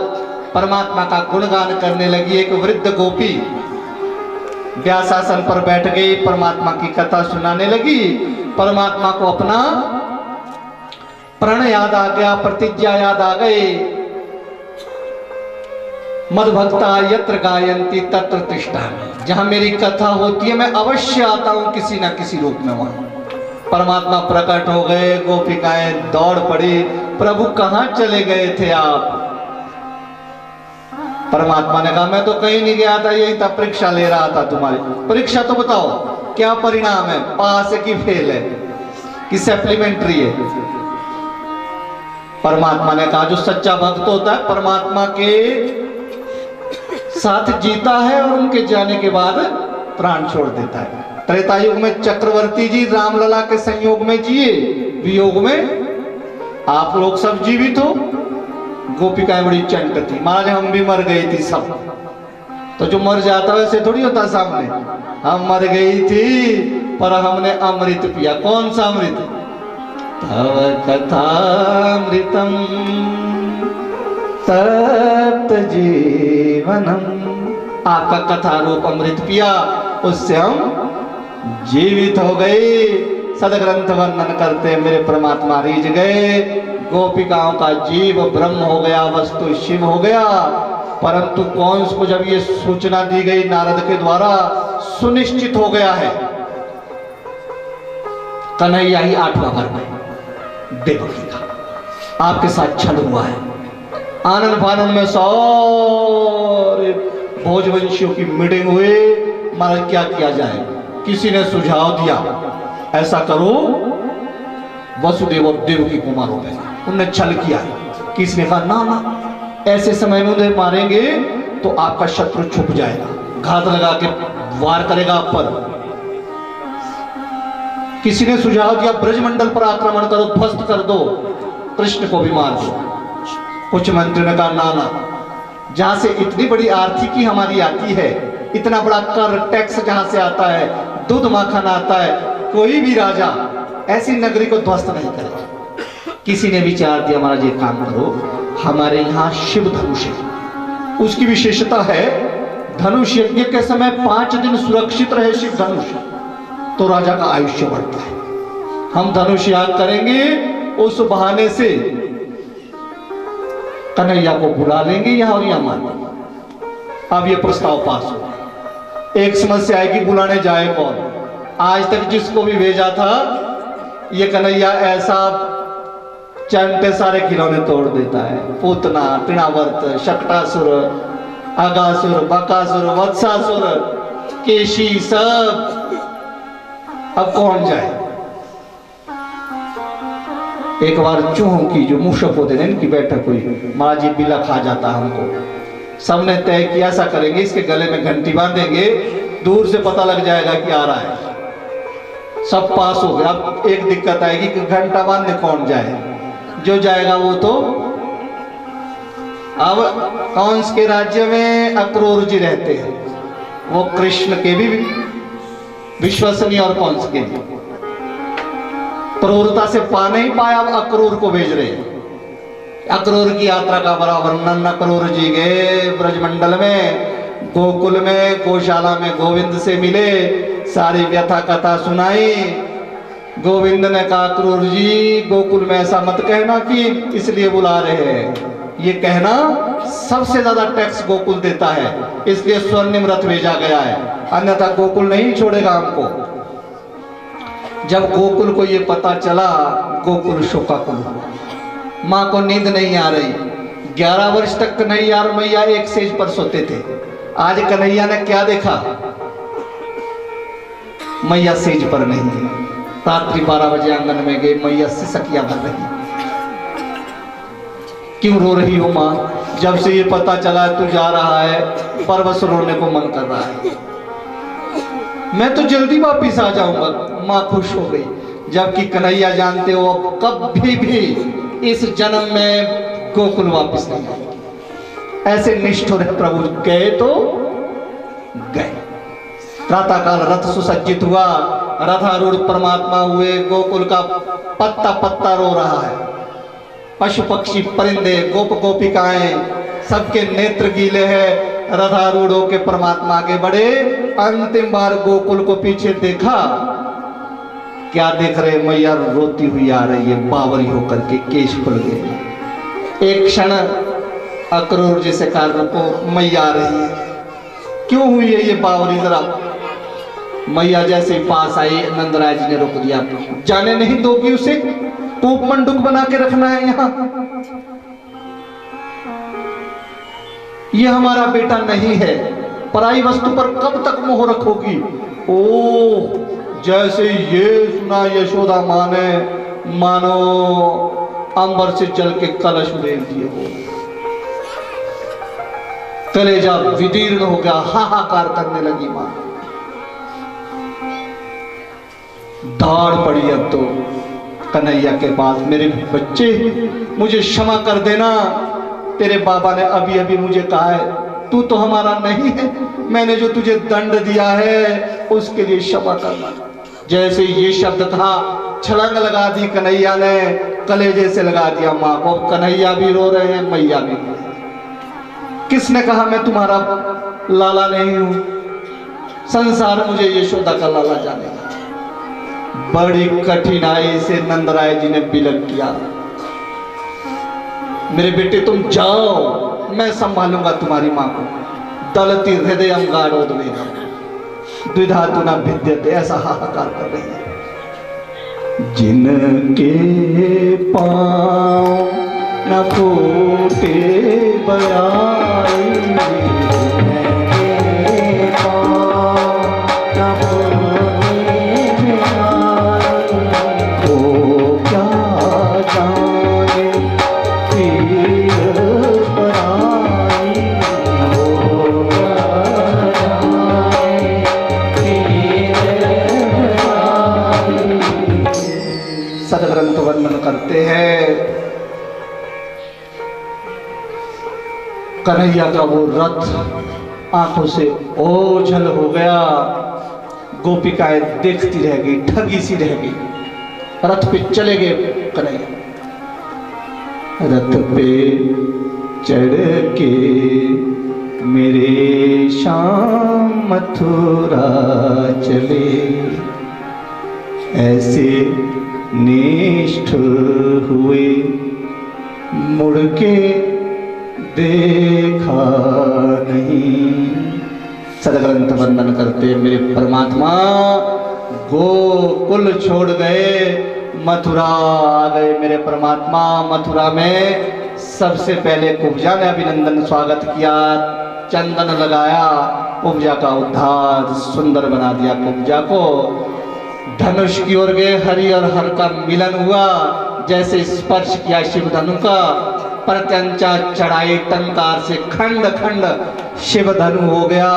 परमात्मा का गुणगान करने लगी। एक वृद्ध गोपी व्यासासन पर बैठ गई, परमात्मा की कथा सुनाने लगी। परमात्मा को अपना प्रण याद आ गया, प्रतिज्ञा याद आ गई। मद्भक्ता यत्र गायन्ति तत्र तिष्ठामि, जहां मेरी कथा होती है मैं अवश्य आता हूं किसी न किसी रूप में वहां। परमात्मा प्रकट हो गए, गोपिकाएं दौड़ पड़ी, प्रभु कहां चले गए थे आप? परमात्मा ने कहा मैं तो कहीं नहीं गया था, यही था, परीक्षा ले रहा था तुम्हारी। परीक्षा तो बताओ क्या परिणाम है, पास है कि फेल है कि सप्लीमेंट्री है? परमात्मा ने कहा जो सच्चा भक्त होता है परमात्मा के साथ जीता है और उनके जाने के बाद प्राण छोड़ देता है। त्रेता युग में चक्रवर्ती जी रामलला के संयोग में जिए, वियोग में आप लोग सब जीवित हो। गोपिकाएं बड़ी चंट थी, महाराज हम भी मर गई थी सब। तो जो मर जाता है वैसे थोड़ी होता सामने, हम मर गई थी पर हमने अमृत पिया। कौन सा अमृत? तव कथामृतम तप्त जीवनम, आपका कथा रूप अमृत पिया, उससे हम जीवित हो गए। सदग्रंथ वर्णन करते मेरे परमात्मा रीझ गए, गोपिकाओं का जीव ब्रह्म हो गया, वस्तु शिव हो गया। परंतु कंस को जब ये सूचना दी गई नारद के द्वारा, सुनिश्चित हो गया है कन्हैया ही 8वां घर में देवकी का आपके साथ छल हुआ है। आनंद फानंद में सारे भोजवंशियों की मीटिंग हुई, महाराज क्या किया जाए? किसी ने सुझाव दिया ऐसा करो वसुदेव और देवकी को मारो। उन्होंने छल किया, किसने कहा ना ना ऐसे समय में उन्हें मारेंगे तो आपका शत्रु छुप जाएगा, घात लगा के वार करेगा आप पर। किसी ने सुझाव दिया ब्रजमंडल पर आक्रमण करो, ध्वस्त कर दो, कृष्ण को भी मार दो। कुछ मंत्रियों ने कहा ना ना, जहां से इतनी बड़ी आर्थिकी हमारी आती है इतना बड़ा कर टैक्स जहां से आता है, दूध माखन आता है, कोई भी राजा ऐसी नगरी को ध्वस्त नहीं करेगा। किसी ने विचार दिया महाराज ये काम करो, हमारे यहाँ शिव धनुष है, उसकी विशेषता है धनुष यज्ञ के समय 5 दिन सुरक्षित रहे शिव धनुष, तो राजा का आयुष्य बढ़ता है। हम धनुष याग करेंगे, उस बहाने से कन्हैया को बुला लेंगे यहाँ और यहाँ मान। अब ये प्रस्ताव पास हो। एक समस्या आएगी, बुलाने जाए कौन? आज तक जिसको भी भेजा था ये कन्हैया ऐसा चंटे सारे खिलौने तोड़ देता है, पूतना, तृणावर्त, शकटासुर, अगासुर, बकासुर, वत्सासुर, केशी, सब। अब कौन जाए? एक बार चूहों की जो मूषक होते हैं इनकी बैठक हुई, महाराज जी बिला खा जाता हमको। सबने तय किया ऐसा करेंगे, इसके गले में घंटी बांधेंगे, दूर से पता लग जाएगा कि आ रहा है। सब पास हो गया। अब एक दिक्कत आएगी कि घंटा बांधने कौन जाए? जो जाएगा वो तो। अब कंस के राज्य में अक्रूर जी रहते हैं, वो कृष्ण के भी विश्वसनीय और कंस के भी। क्रूरता से पा नहीं पाया, अब अक्रूर को भेज रहे हैं। अक्रूर की यात्रा का बड़ा वर्णन अक्रूर जी गए ब्रजमंडल में, गोकुल में, गौशाला में गोविंद से मिले, सारी व्यथा कथा सुनाई। गोविंद ने कहा अक्रूर जी गोकुल में ऐसा मत कहना कि इसलिए बुला रहे हैं, ये कहना सबसे ज्यादा टैक्स गोकुल देता है, इसलिए स्वर्णिम रथ भेजा गया है, अन्यथा गोकुल नहीं छोड़ेगा हमको। जब गोकुल को ये पता चला, गोकुल शोकाकुल हुआ। माँ को नींद नहीं आ रही। 11 वर्ष तक कन्हैया और मैया एक सेज पर सोते थे। आज कन्हैया ने क्या देखा? मैया सेज पर नहीं है। रात्रि 12 बजे आंगन में गए, मैया सिसकियां भर रही। क्यों रो रही हो माँ? जब से ये पता चला तू जा रहा है, परवश रोने को मन कर रहा है। मैं तो जल्दी वापिस आ जाऊंगा। माँ खुश हो गई। जबकि कन्हैया जानते हो अब कभी भी इस जन्म में गोकुल वापिस नहीं आएंगे। ऐसे निष्ठुर है प्रभु, गए तो गए। प्रातः काल रथ सुसज्जित हुआ, रथारूढ़ परमात्मा हुए। गोकुल का पत्ता पत्ता रो रहा है। पशु पक्षी परिंदे गोप गोपिकाएं सबके नेत्र गीले हैं। रथारूढ़ होके परमात्मा आगे बढ़े। अंतिम बार गोकुल को पीछे देखा, क्या देख रहे? मैया रोती हुई आ रही है, बावरी होकर के, केश खुल गए। एक क्षण अक्रूर जी से कहा रुको, मैया आ रही है। क्यों हुई है ये बावरी? जरा। मैया जैसे ही पास आई, नंदराय जी ने रोक दिया। जाने नहीं दोगी उसे? कूप मंडूक बना के रखना है यहाँ। ये हमारा बेटा नहीं है। पराई वस्तु पर कब तक मोह रखोगी? ओ, जैसे ये सुना यशोदा माँ ने, मानो अंबर से जल के कलश उड़ेल दिए हो। कलेजा विदीर्ण हो गया, हाहाकार करने लगी माँ। दौड़ पड़ी अब तो कन्हैया के पास। मेरे बच्चे, मुझे क्षमा कर देना। तेरे बाबा ने अभी अभी मुझे कहा है तू तो हमारा नहीं है, मैंने जो तुझे दंड दिया है उसके लिए क्षमा करना। जैसे ये शब्द था, छलांग लगा दी कन्हैया ने, कलेजे से लगा दिया माँ को। कन्हैया भी रो रहे हैं, मैया भी रो रहे हैं। किसने कहा मैं तुम्हारा लाला नहीं हूं? संसार मुझे यशोदा का लाला जानेगा। बड़ी कठिनाई से नंदराय जी ने विलक किया। मेरे बेटे तुम जाओ, मैं संभालूंगा तुम्हारी माँ को। दलती हृदय गाढ़ोद्वेगा द्विधा तु न भिद्यते, ऐसा हाहाकार कर रही है। जिनके पांव न फूटे बयाई, सदग्रंथ वर्णन करते हैं कन्हैया का वो रथ आंखों से ओझल हो गया। गोपिकाएं देखती रह गई, ठगी सी रह गई। रथ पे चले गए कन्हैया। रथ पे चढ़ के मेरे श्याम मथुरा चले, ऐसे निष्ठुर हुए मुड़ के देखा नहीं। सदग्रंथ वंदन करते मेरे परमात्मा गोकुल छोड़ गए, मथुरा आ गए मेरे परमात्मा। मथुरा में सबसे पहले कुब्जा ने अभिनंदन स्वागत किया, चंदन लगाया, कुब्जा का उद्धार सुंदर बना दिया। कुब्जा को धनुष की ओर गए, हरि और हर का मिलन हुआ। जैसे स्पर्श किया शिव धनु का, प्रत्यंचा चढ़ाई टंकार से खंड खंड शिव धनु हो गया।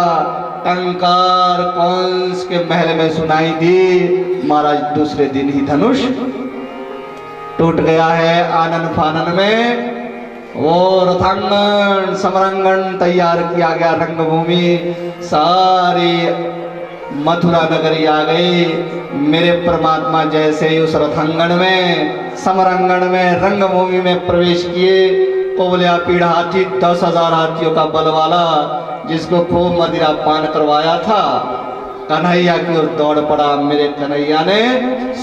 टंकार कंस के महल में सुनाई दी। महाराज दूसरे दिन ही धनुष टूट गया है। आनन फानन में वो रथांगन समरांगन तैयार किया गया, रंगभूमि सारी मथुरा नगरी आ गई। मेरे परमात्मा जैसे ही उस रथांगन में, समरांगण में, रंगभूमि में प्रवेश किए, कोवलिया पीढ़ हाथी 10,000 हाथियों का बल वाला, जिसको खूब मदिरा पान करवाया था, कन्हैया की ओर दौड़ पड़ा। मेरे कन्हैया ने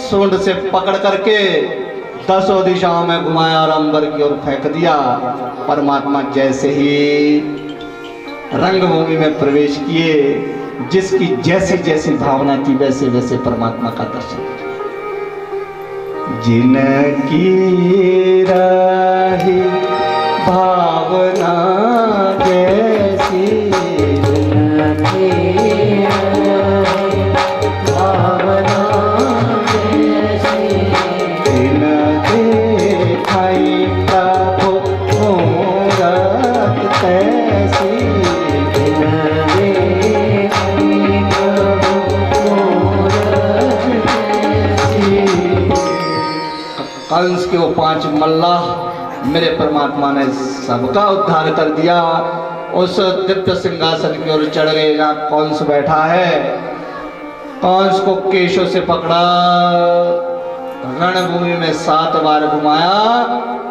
सूंड से पकड़ करके 10 दिशाओं में घुमाया और अंबर की ओर फेंक दिया। परमात्मा जैसे ही रंगभूमि में प्रवेश किए, जिसकी जैसी जैसी भावना थी वैसे वैसे परमात्मा का दर्शन। जिनकी रही भावना जैसी, भावना जैसी, दिन देखाई प्रभु मूरत तैसी, कंस के वो 5 मल्लाह मेरे परमात्मा ने सबका उद्धार कर दिया। उस दिव्य सिंहासन की ओर चढ़ गए जहाँ कंस बैठा है। कंस को केशों से पकड़ा, रणभूमि में 7 बार घुमाया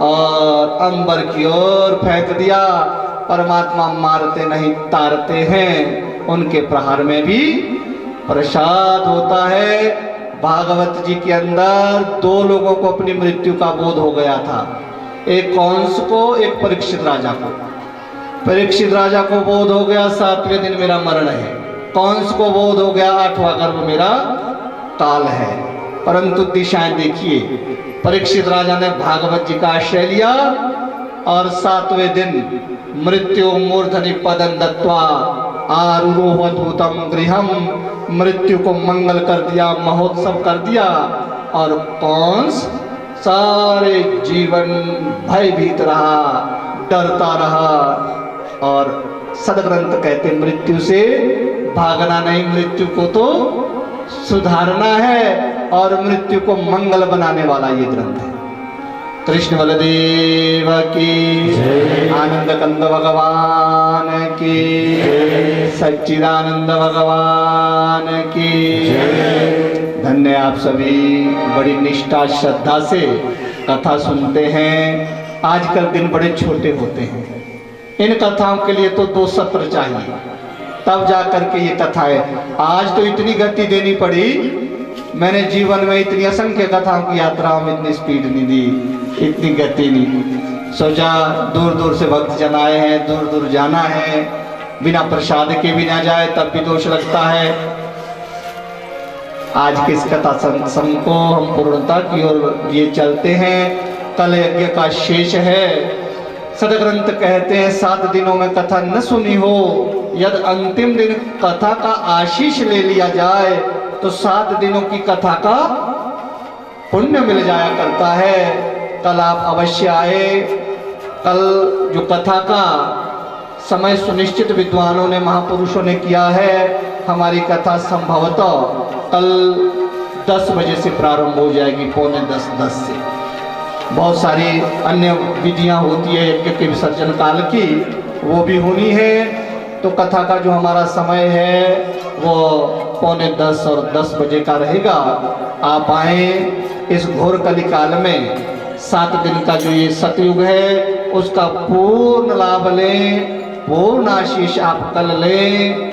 और अंबर की ओर फेंक दिया। परमात्मा मारते नहीं तारते हैं, उनके प्रहार में भी प्रसाद होता है। भागवत जी के अंदर 2 लोगों को अपनी मृत्यु का बोध हो गया था, एक कंस को, एक परीक्षित राजा को। परीक्षित राजा को बोध हो गया 7वें दिन मेरा मरण है, कंस को बोध हो गया 8वां गर्भ मेरा काल है। परंतु दिशाएं देखिए, परीक्षित राजा ने भागवत जी का आश्रय लिया और 7वें दिन मृत्यु मूर्धनि पदं दत्वा आरुरोहद्भुतम गृहम, मृत्यु को मंगल कर दिया, महोत्सव कर दिया। और कंस सारे जीवन भयभीत रहा, डरता रहा। और सदग्रंथ कहते मृत्यु से भागना नहीं, मृत्यु को तो सुधारना है, और मृत्यु को मंगल बनाने वाला ये ग्रंथ है। कृष्ण बलदेव की, आनंद कंद भगवान की, सच्चिदानंद भगवान की। धन्य आप सभी बड़ी निष्ठा श्रद्धा से कथा सुनते हैं। आजकल दिन बड़े छोटे होते हैं, इन कथाओं के लिए तो 2 सत्र चाहिए, तब जा करके ये कथाएं। आज तो इतनी गति देनी पड़ी, मैंने जीवन में इतनी असंख्य कथाओं की यात्राओं में इतनी स्पीड नहीं दी, इतनी गति नहीं। सोचा दूर दूर से भक्त जन आए हैं, दूर दूर जाना है, बिना प्रसाद के भी ना जाए तब भी दोष लगता है। आज किस कथा संग को हम पूर्णता की ओर ये चलते हैं। कल यज्ञ का शेष है। सदग्रंथ कहते हैं 7 दिनों में कथा न सुनी हो, यदि अंतिम दिन कथा का आशीष ले लिया जाए तो 7 दिनों की कथा का पुण्य मिल जाया करता है। कल आप अवश्य आए। कल जो कथा का समय सुनिश्चित विद्वानों ने, महापुरुषों ने किया है। हमारी कथा संभवतः कल 10 बजे से प्रारंभ हो जाएगी, 9:45-10 से। बहुत सारी अन्य विधियां होती है यज्ञ के विसर्जन काल की, वो भी होनी है। तो कथा का जो हमारा समय है वो 9:45 और 10 बजे का रहेगा। आप आए इस घोर कली काल में 7 दिन का जो ये सतयुग है उसका पूर्ण लाभ लें, पूर्ण आशीष आप कल लें।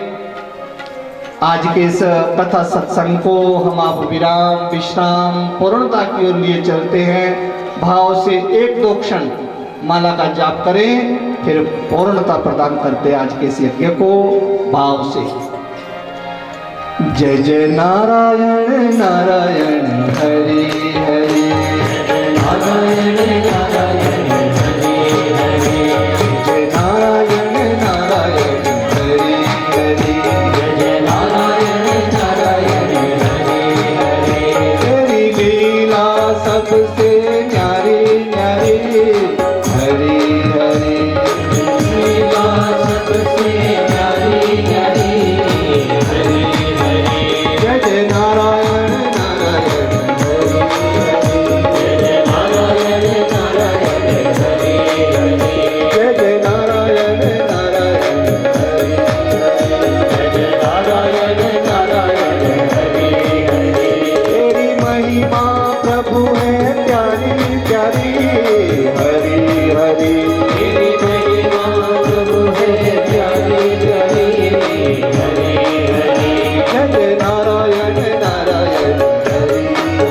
आज के इस कथा सत्संग को हम आप विश्राम पूर्णता की ओर लिए चलते हैं। भाव से 1-2 क्षण माला का जाप करें, फिर पूर्णता प्रदान करते आज के इस यज्ञ को भाव से। जय जय नारायण नारायण हरि हरि, नारायण नारायण हरि हरि, जय नारायण नारायण हरि हरि, जय नारायण नारायण हरि हरि। तेरी लीला सबसे न्यारी न्यारी हरि हरि, लीला सबसे न्यारी न्यारी हरि हरि, जय जय नारायण नारायण हरि हरि, जय नारायण नारायण हरि हरि, जय जय नारायण नारायण हरि हरि, जय नारायण नारायण हरि हरि। तेरी महिमा प्रभु है प्यारी प्यारी हरि हरि, तेरी महिमा प्रभु है प्यारी प्यारी हरि हरि, जय जय नारायण नारायण हरि हरि,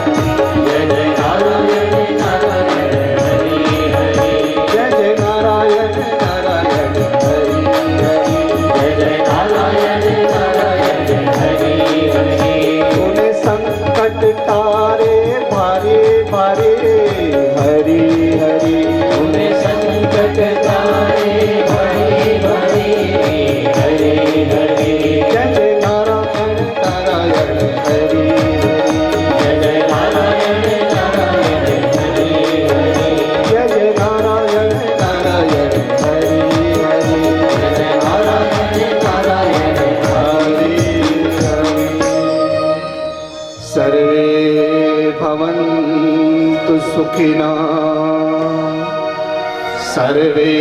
जय जय नारायण नारायण हरि हरि, जय जय नारायण नारायण हरि हरि, जय जय नारायण नारायण हरि हरि। तूने संकट तारे भारे भारे हरि हरि, तूने संकट तारे भारे भारे हरि हरि, जय जय नारायण नारायण हरि हरि, जय जय नारायण नारायण हरि हरि, जय जय नारायण नारायण हरि हरि, जय जय नारायण नारायण हरि हरि। सर्वे भवन्तु सुखिनः, सर्वे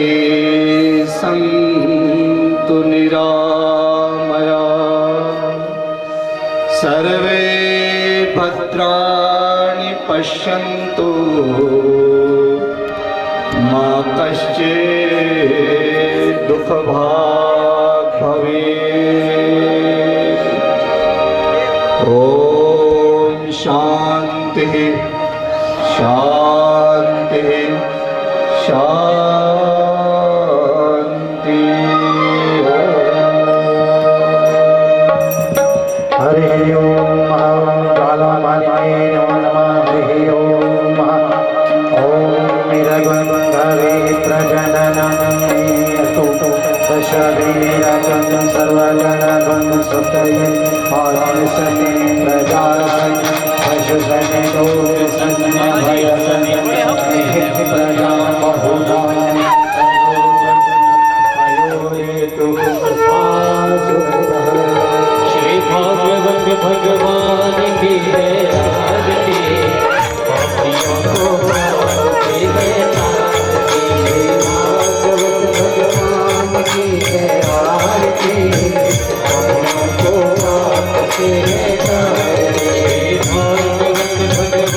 सन्तु निरामया, सर्वे भद्राणि पश्यन्तु मा कश्चित् दुःखभाग् भवेत्। ॐ शान्ति शान्ति शान्ति।
हरि ओम कालमालिने नमः। हरि ओम वीरगंधरे प्रजननस्तु दशवीरकं सर्वगणगं सुतये आयुष्ये प्रजाय पशुसनितो सन्नभयसनि प्रजा बहुधा अयोरेतु श्री भागवत भगवान की आरती, पापियों को श्री भागवत भगवान की आरती, पापियों को श्री भागवत भगवान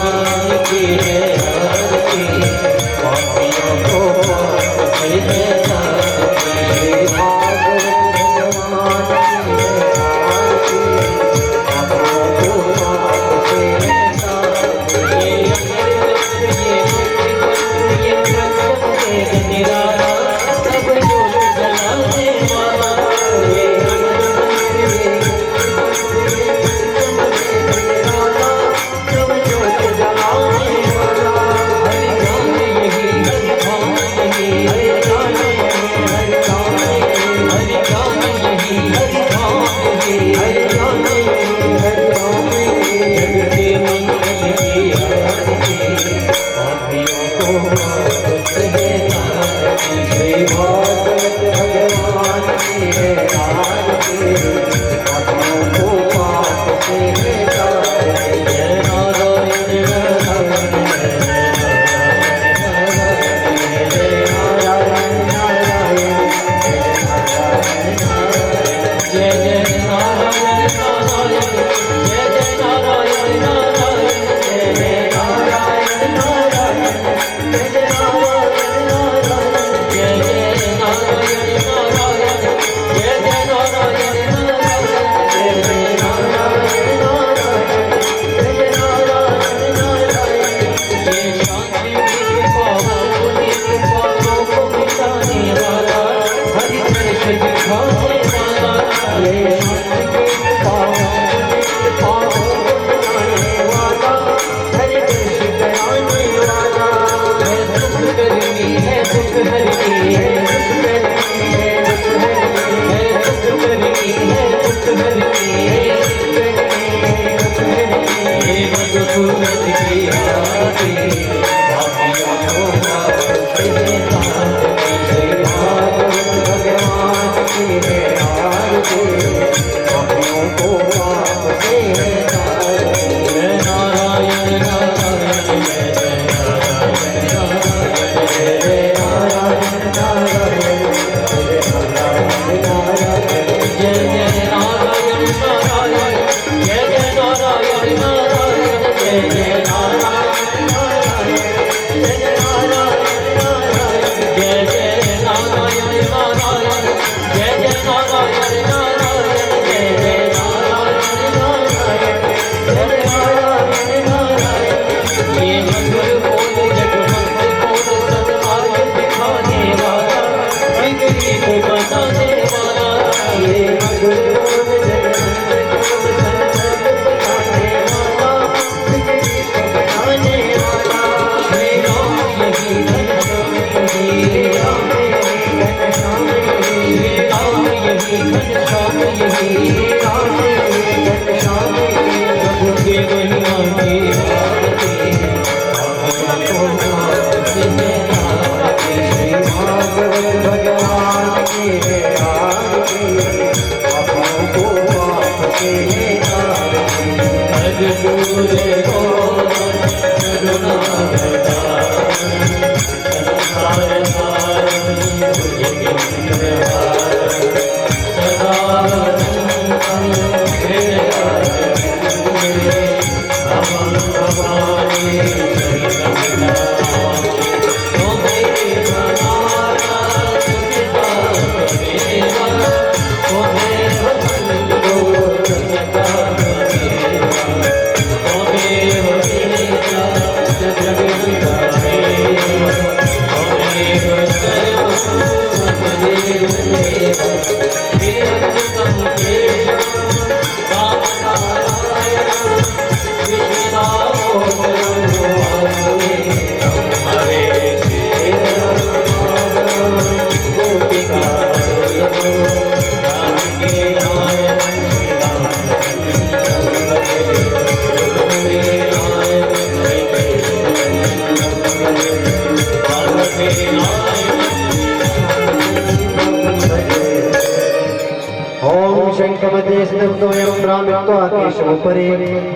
उपरि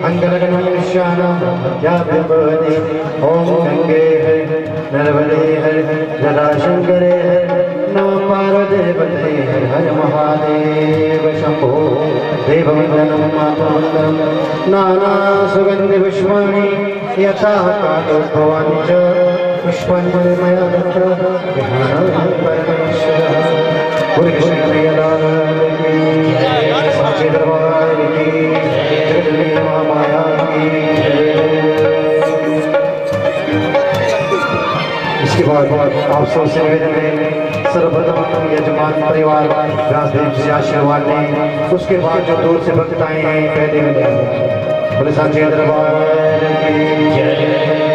अंगलगनमनुष्यानामध्याभ्यपदे ओम गंगे हर नर्मदे हर जटाशंकरे हर नमः पार्वतीपते हर हर महादेव शंभो देववंदनं मातरवंदनं नाना सुगंधि पुष्पाणि यथा कातोद्भवानि च पुष्पाणि मया दत्त ध्यानं परमेश्वरः पुरुषप्रियलाल की साचे दरबार की जगदम्बे महामाया की। इसके बाद आप सबसे निवेदन है सर्वप्रथम यजमान परिवार व्यासदेव से आशीर्वाद लें, उसके बाद जो दूर से भक्त आए हैं पहले बोले साचे दरबार की जय।